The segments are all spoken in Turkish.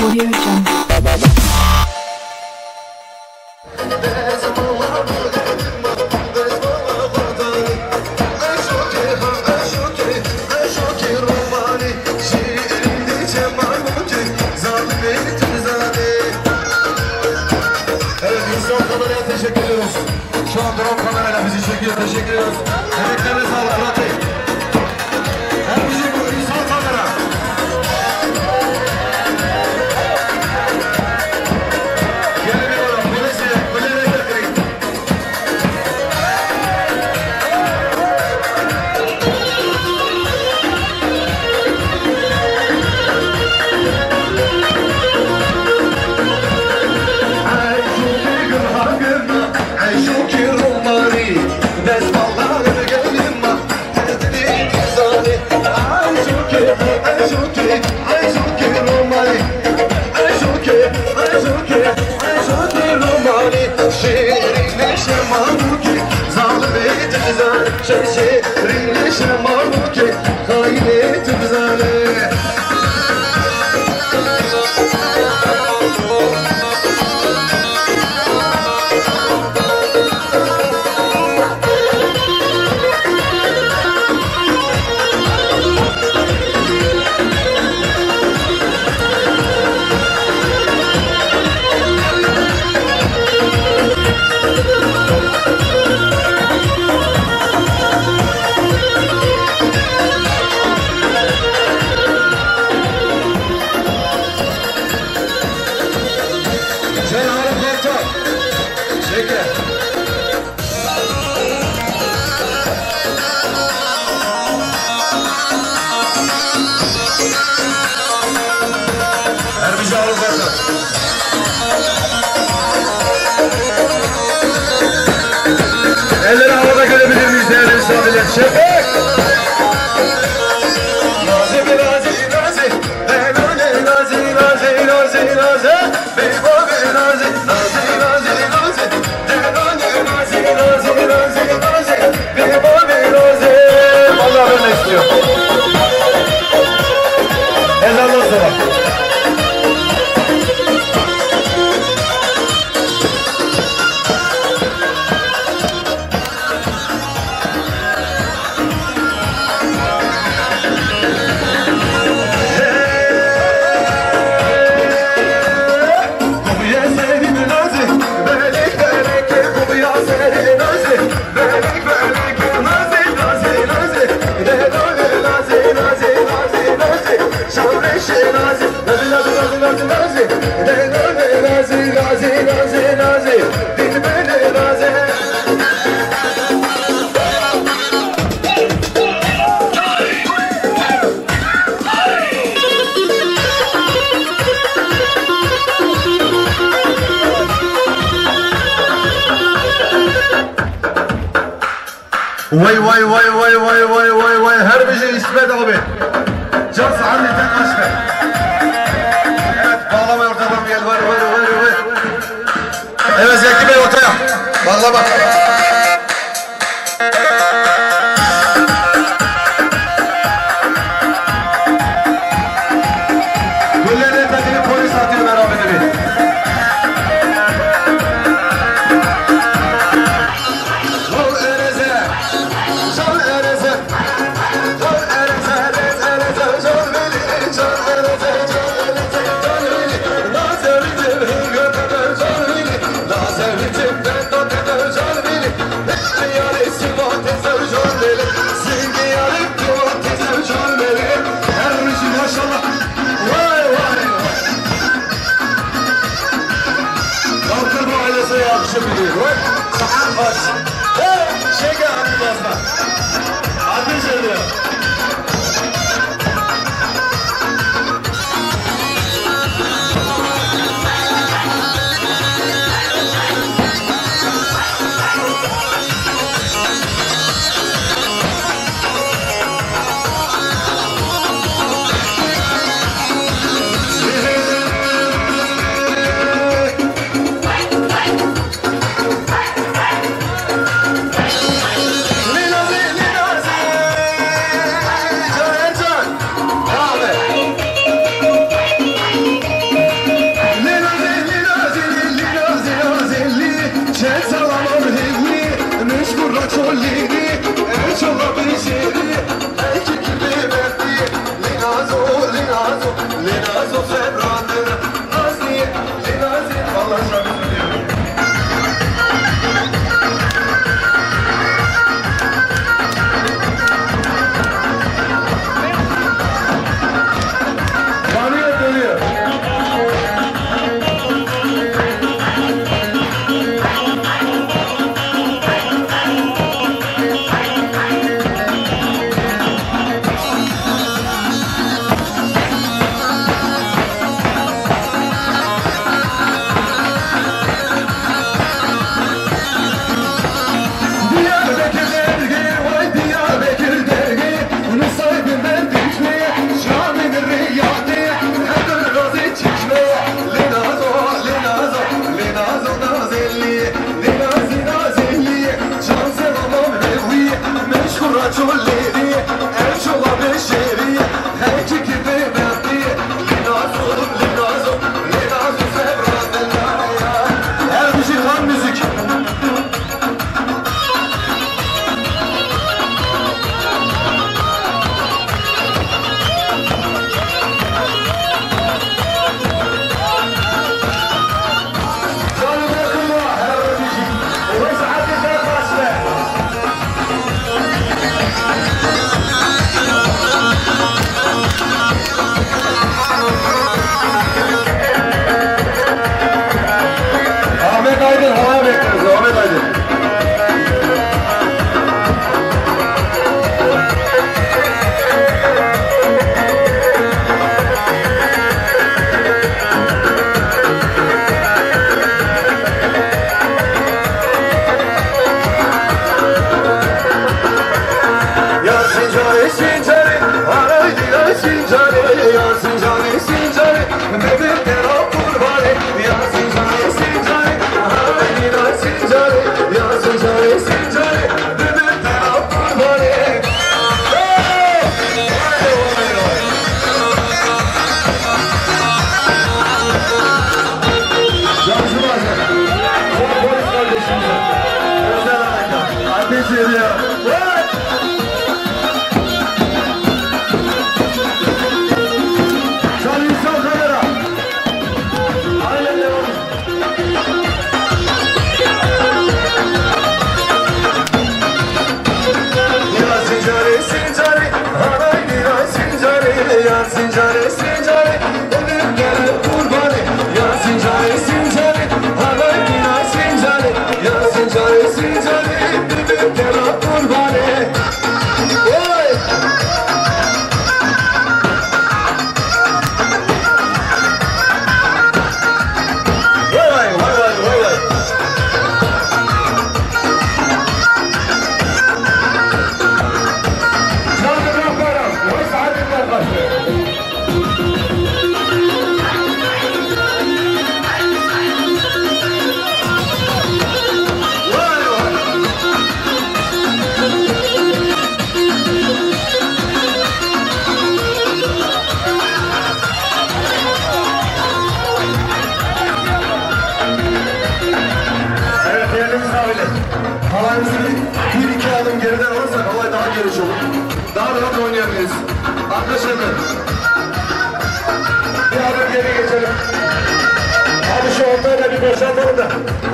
Audio Jungle. Teşekkür ediyoruz. Şu an drone kamerayla bizi çekiyor. Teşekkür ediyoruz. Emeklerine sağlık Murat Bey. Hem bizi bu insan kamera. Gelin bir olalım. Kuleye getirin. Elleri havada görebilir miyiz değerli misafirler? Şefek! Nazi bir nazi nazi, nazi nazi nazi nazi nazi, beyba bir nazi nazi nazi nazi, nazi nazi nazi nazi nazi, beyba bir nazi. Vallahi ben de istiyorum. Ezandan sonra. Vay vay vay vay vay vay vay vay her bir şey İsmet abi. Can sahanlı tek kaçtı. Evet bağlama ortadan gel var. Evet Zeki Bey ortaya. Bağlama. Güllerin etekini polis atıyor beraber bir. Nazar Linazo February, Nazi, Linazi, Allah şarkısı.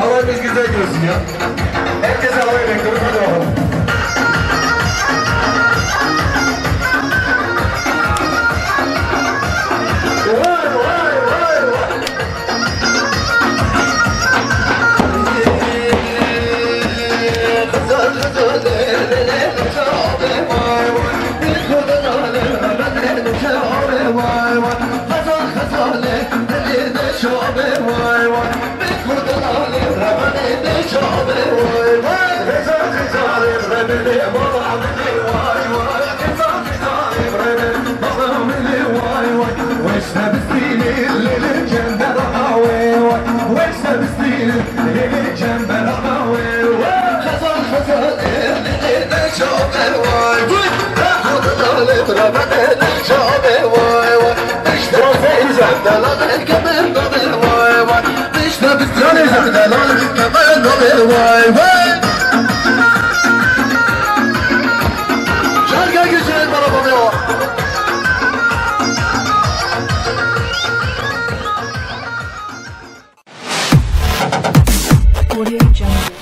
Havayımız güzel görsün ya. Herkes havayı bekliyoruz. Hadi bakalım. Vay vay vay vay. Audio Jungle.